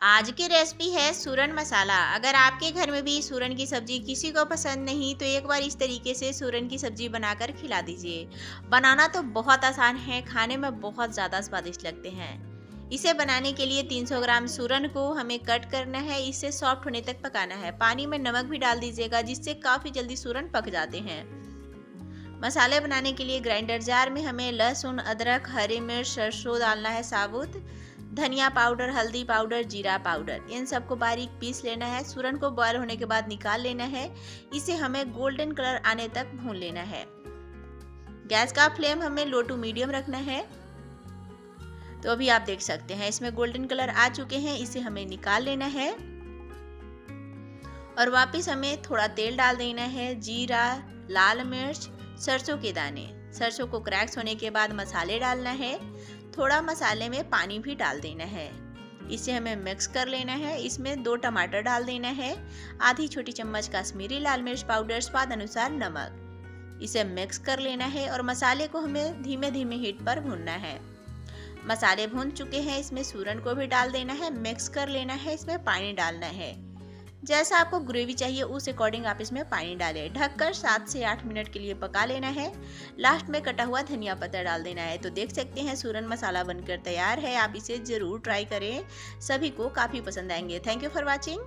आज की रेसिपी है सूरन मसाला। अगर आपके घर में भी सूरन की सब्जी किसी को पसंद नहीं तो एक बार इस तरीके से सूरन की सब्जी बनाकर खिला दीजिए। बनाना तो बहुत आसान है, खाने में बहुत ज़्यादा स्वादिष्ट लगते हैं। इसे बनाने के लिए 300 ग्राम सूरन को हमें कट करना है, इसे सॉफ्ट होने तक पकाना है। पानी में नमक भी डाल दीजिएगा जिससे काफ़ी जल्दी सूरन पक जाते हैं। मसाले बनाने के लिए ग्राइंडर जार में हमें लहसुन, अदरक, हरी मिर्च, सरसों डालना है साबुत, धनिया पाउडर, हल्दी पाउडर, जीरा पाउडर, इन सबको बारीक पीस लेना है। सूरन को बॉयल होने के बाद निकाल लेना है। इसे हमें गोल्डन कलर आने तक भून लेना है। गैस का फ्लेम हमें लो टू मीडियम रखना है। तो अभी आप देख सकते हैं इसमें गोल्डन कलर आ चुके हैं, इसे हमें निकाल लेना है और वापस हमें थोड़ा तेल डाल देना है। जीरा, लाल मिर्च, सरसों के दाने, सरसों को क्रैक्स होने के बाद मसाले डालना है। थोड़ा मसाले में पानी भी डाल देना है। इसे हमें मिक्स कर लेना है। इसमें 2 टमाटर डाल देना है, आधी छोटी चम्मच कश्मीरी लाल मिर्च पाउडर, स्वाद अनुसार नमक। इसे मिक्स कर लेना है और मसाले को हमें धीमे धीमे हीट पर भूनना है। मसाले भून चुके हैं, इसमें सूरन को भी डाल देना है, मिक्स कर लेना है। इसमें पानी डालना है, जैसा आपको ग्रेवी चाहिए उस अकॉर्डिंग आप इसमें पानी डालें। ढककर 7 से 8 मिनट के लिए पका लेना है। लास्ट में कटा हुआ धनिया पत्ता डाल देना है। तो देख सकते हैं सूरन मसाला बनकर तैयार है। आप इसे ज़रूर ट्राई करें, सभी को काफ़ी पसंद आएंगे। Thank you for watching.